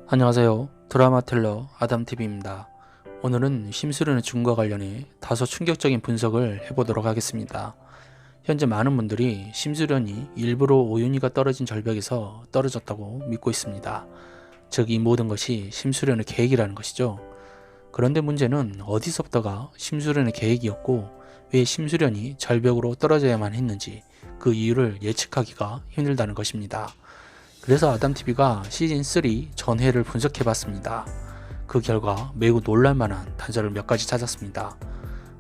안녕하세요. 드라마 텔러 아담TV입니다. 오늘은 심수련의 죽음과 관련해 다소 충격적인 분석을 해보도록 하겠습니다. 현재 많은 분들이 심수련이 일부러 오윤희가 떨어진 절벽에서 떨어졌다고 믿고 있습니다. 즉 이 모든 것이 심수련의 계획이라는 것이죠. 그런데 문제는 어디서부터가 심수련의 계획이었고 왜 심수련이 절벽으로 떨어져야만 했는지 그 이유를 예측하기가 힘들다는 것입니다. 그래서 아담TV가 시즌3 전회를 분석해봤습니다. 그 결과 매우 놀랄만한 단서를 몇 가지 찾았습니다.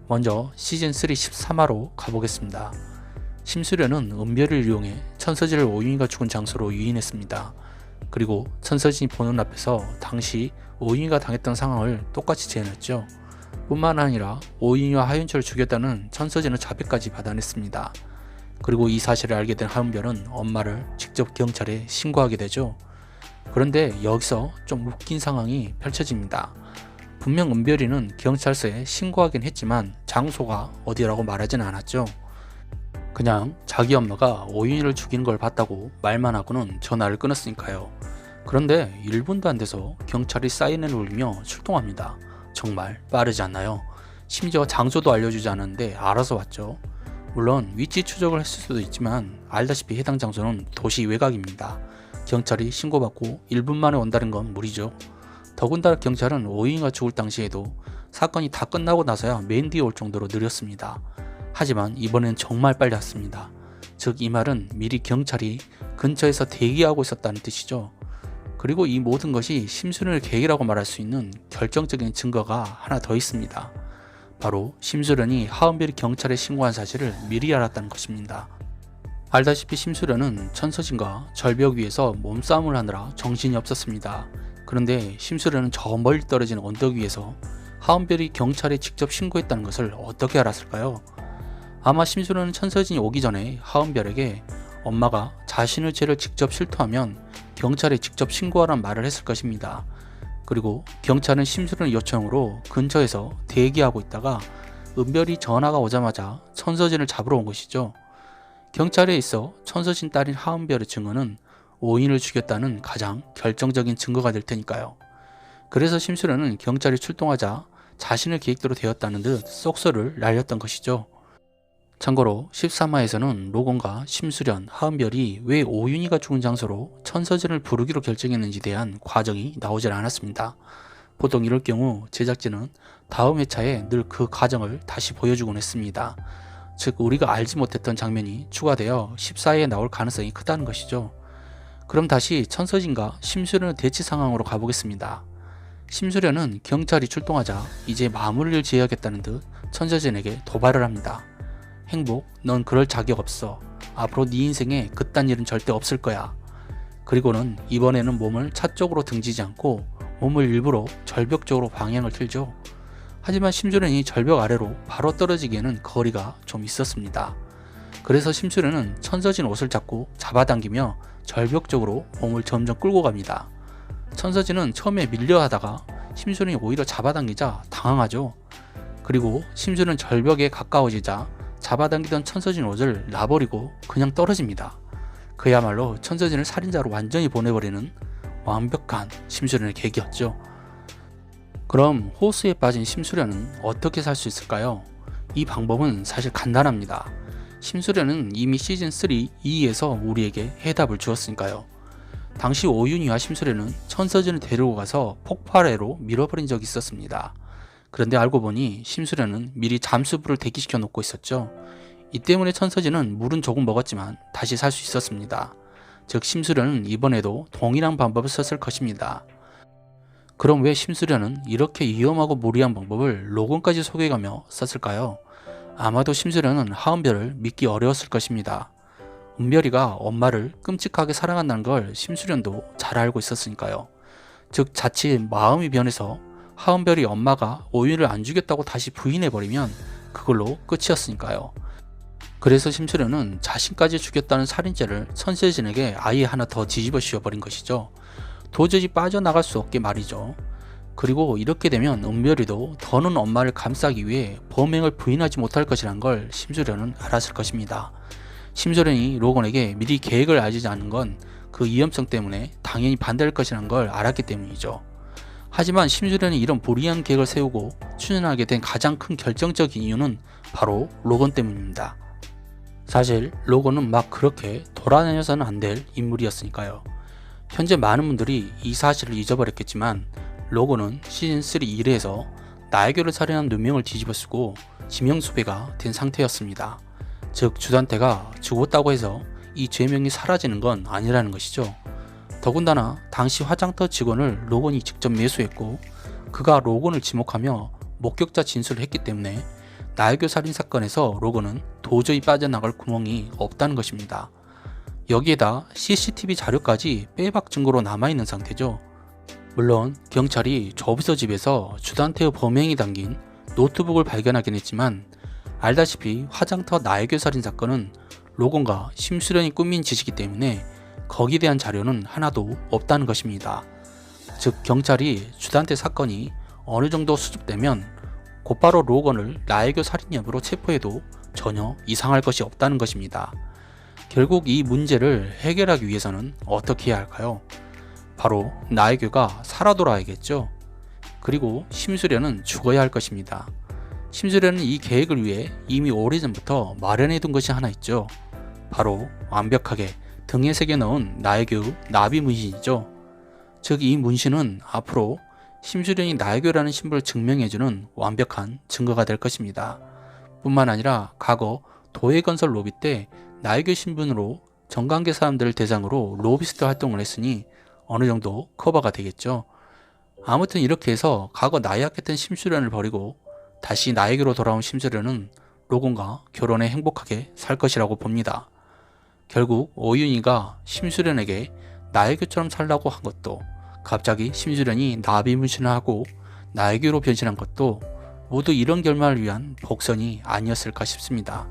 먼저 시즌3 13화로 가보겠습니다. 심수련은 은별을 이용해 천서진을 오윤희가 죽은 장소로 유인했습니다. 그리고 천서진이 보는 앞에서 당시 오윤희가 당했던 상황을 똑같이 재현했죠. 뿐만 아니라 오윤희와 하윤철을 죽였다는 천서진의 자백까지 받아냈습니다. 그리고 이 사실을 알게 된 하은별은 엄마를 직접 경찰에 신고하게 되죠. 그런데 여기서 좀 웃긴 상황이 펼쳐집니다. 분명 은별이는 경찰서에 신고하긴 했지만 장소가 어디라고 말하진 않았죠. 그냥 자기 엄마가 오윤희를 죽이는 걸 봤다고 말만 하고는 전화를 끊었으니까요. 그런데 1분도 안 돼서 경찰이 사이렌을 울리며 출동합니다. 정말 빠르지 않나요? 심지어 장소도 알려주지 않았는데 알아서 왔죠. 물론 위치 추적을 했을 수도 있지만 알다시피 해당 장소는 도시 외곽입니다. 경찰이 신고받고 1분 만에 온다는 건 무리죠. 더군다나 경찰은 오윤희가 죽을 당시에도 사건이 다 끝나고 나서야 맨 뒤에 올 정도로 느렸습니다. 하지만 이번엔 정말 빨리 왔습니다. 즉 이 말은 미리 경찰이 근처에서 대기하고 있었다는 뜻이죠. 그리고 이 모든 것이 심수련의 계획이라고 말할 수 있는 결정적인 증거가 하나 더 있습니다. 바로 심수련이 하은별이 경찰에 신고한 사실을 미리 알았다는 것입니다. 알다시피 심수련은 천서진과 절벽 위에서 몸싸움을 하느라 정신이 없었습니다. 그런데 심수련은 저 멀리 떨어진 언덕 위에서 하은별이 경찰에 직접 신고했다는 것을 어떻게 알았을까요? 아마 심수련은 천서진이 오기 전에 하은별에게 엄마가 자신의 죄를 직접 실토하면 경찰에 직접 신고하라는 말을 했을 것입니다. 그리고 경찰은 심수련의 요청으로 근처에서 대기하고 있다가 은별이 전화가 오자마자 천서진을 잡으러 온 것이죠. 경찰에 있어 천서진 딸인 하은별의 증언은 오인을 죽였다는 가장 결정적인 증거가 될 테니까요. 그래서 심수련은 경찰이 출동하자 자신의 계획대로 되었다는 듯 쏙소리를 날렸던 것이죠. 참고로 13화에서는 로건과 심수련, 하은별이 왜 오윤희가 죽은 장소로 천서진을 부르기로 결정했는지에 대한 과정이 나오질 않았습니다. 보통 이럴 경우 제작진은 다음 회차에 늘 그 과정을 다시 보여주곤 했습니다. 즉 우리가 알지 못했던 장면이 추가되어 14화에 나올 가능성이 크다는 것이죠. 그럼 다시 천서진과 심수련의 대치 상황으로 가보겠습니다. 심수련은 경찰이 출동하자 이제 마무리를 지어야겠다는 듯 천서진에게 도발을 합니다. 행복, 넌 그럴 자격 없어. 앞으로 네 인생에 그딴 일은 절대 없을 거야. 그리고는 이번에는 몸을 차 쪽으로 등지지 않고 몸을 일부러 절벽 쪽으로 방향을 틀죠. 하지만 심수련이 절벽 아래로 바로 떨어지기에는 거리가 좀 있었습니다. 그래서 심수련은 천서진 옷을 잡고 잡아당기며 절벽 쪽으로 몸을 점점 끌고 갑니다. 천서진은 처음에 밀려 하다가 심수련이 오히려 잡아당기자 당황하죠. 그리고 심수련은 절벽에 가까워지자 잡아당기던 천서진 옷을 놔버리고 그냥 떨어집니다. 그야말로 천서진을 살인자로 완전히 보내버리는 완벽한 심수련의 계기였죠. 그럼 호수에 빠진 심수련은 어떻게 살 수 있을까요? 이 방법은 사실 간단합니다. 심수련은 이미 시즌3 2에서 우리에게 해답을 주었으니까요. 당시 오윤희와 심수련은 천서진을 데리고 가서 폭발해로 밀어버린 적이 있었습니다. 그런데 알고 보니 심수련은 미리 잠수부를 대기시켜 놓고 있었죠. 이 때문에 천서진은 물은 조금 먹었지만 다시 살 수 있었습니다. 즉 심수련은 이번에도 동일한 방법을 썼을 것입니다. 그럼 왜 심수련은 이렇게 위험하고 무리한 방법을 로건까지 소개해가며 썼을까요? 아마도 심수련은 하은별을 믿기 어려웠을 것입니다. 은별이가 엄마를 끔찍하게 사랑한다는 걸 심수련도 잘 알고 있었으니까요. 즉 자칫 마음이 변해서 하은별이 엄마가 오윤희를 안 죽였다고 다시 부인해버리면 그걸로 끝이었으니까요. 그래서 심수련은 자신까지 죽였다는 살인죄를 천서진에게 아예 하나 더 뒤집어 씌워버린 것이죠. 도저히 빠져나갈 수 없게 말이죠. 그리고 이렇게 되면 은별이도 더는 엄마를 감싸기 위해 범행을 부인하지 못할 것이란 걸 심수련은 알았을 것입니다. 심수련이 로건에게 미리 계획을 알리지 않은 건 그 위험성 때문에 당연히 반대할 것이라는 걸 알았기 때문이죠. 하지만 심수련이 이런 불이한 계획을 세우고 추진하게 된 가장 큰 결정적인 이유는 바로 로건 때문입니다. 사실 로건은 막 그렇게 돌아다녀서는 안 될 인물이었으니까요. 현재 많은 분들이 이 사실을 잊어버렸겠지만 로건은 시즌3 1회에서 나에게를 살인한 누명을 뒤집어쓰고 지명수배가 된 상태였습니다. 즉 주단태가 죽었다고 해서 이 죄명이 사라지는 건 아니라는 것이죠. 더군다나 당시 화장터 직원을 로건이 직접 매수했고 그가 로건을 지목하며 목격자 진술을 했기 때문에 나에게 살인 사건에서 로건은 도저히 빠져나갈 구멍이 없다는 것입니다. 여기에다 CCTV 자료까지 빼박 증거로 남아있는 상태죠. 물론 경찰이 조비서 집에서 주단태의 범행이 담긴 노트북을 발견하긴 했지만 알다시피 화장터 나에게 살인 사건은 로건과 심수련이 꾸민 짓이기 때문에 거기에 대한 자료는 하나도 없다는 것입니다. 즉 경찰이 주단태 사건이 어느 정도 수습되면 곧바로 로건을 나에게 살인 여부로 체포해도 전혀 이상할 것이 없다는 것입니다. 결국 이 문제를 해결하기 위해서는 어떻게 해야 할까요? 바로 나에게가 살아 돌아야겠죠. 그리고 심수련은 죽어야 할 것입니다. 심수련은 이 계획을 위해 이미 오래전부터 마련해 둔 것이 하나 있죠. 바로 완벽하게 등에 새겨 넣은 나에게의 나비 문신이죠. 즉 이 문신은 앞으로 심수련이 나에게라는 신분을 증명해주는 완벽한 증거가 될 것입니다. 뿐만 아니라 과거 도해건설 로비 때 나에게 신분으로 정관계 사람들을 대상으로 로비스트 활동을 했으니 어느 정도 커버가 되겠죠. 아무튼 이렇게 해서 과거 나약했던 심수련을 버리고 다시 나에게로 돌아온 심수련은 로건과 결혼해 행복하게 살 것이라고 봅니다. 결국 오윤희가 심수련에게 나에게처럼 살라고 한 것도, 갑자기 심수련이 나비 문신을 하고 나에게로 변신한 것도 모두 이런 결말을 위한 복선이 아니었을까 싶습니다.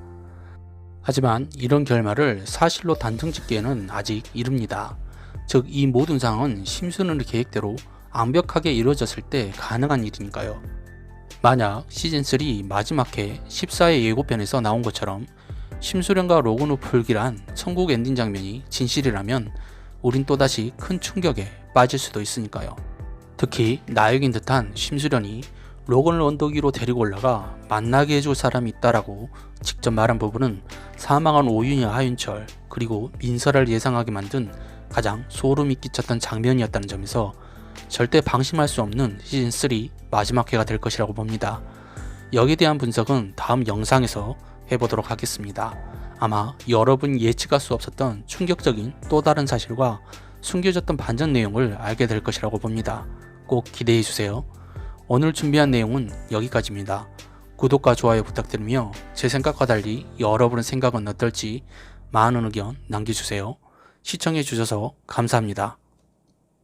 하지만 이런 결말을 사실로 단정짓기에는 아직 이릅니다. 즉 이 모든 상황은 심수련의 계획대로 완벽하게 이루어졌을 때 가능한 일이니까요. 만약 시즌3 마지막 회 14회 예고편에서 나온 것처럼 심수련과 로건의 불길한 천국 엔딩 장면이 진실이라면 우린 또다시 큰 충격에 빠질 수도 있으니까요. 특히 나역인 듯한 심수련이 로건을 언덕 위로 데리고 올라가 만나게 해줄 사람이 있다라고 직접 말한 부분은 사망한 오윤희와 하윤철 그리고 민설을 예상하게 만든 가장 소름이 끼쳤던 장면이었다는 점에서 절대 방심할 수 없는 시즌3 마지막 회가 될 것이라고 봅니다. 여기에 대한 분석은 다음 영상에서 해보도록 하겠습니다. 아마 여러분 예측할 수 없었던 충격적인 또 다른 사실과 숨겨졌던 반전 내용을 알게 될 것이라고 봅니다. 꼭 기대해주세요. 오늘 준비한 내용은 여기까지입니다. 구독과 좋아요 부탁드리며 제 생각과 달리 여러분의 생각은 어떨지 많은 의견 남겨주세요. 시청해주셔서 감사합니다.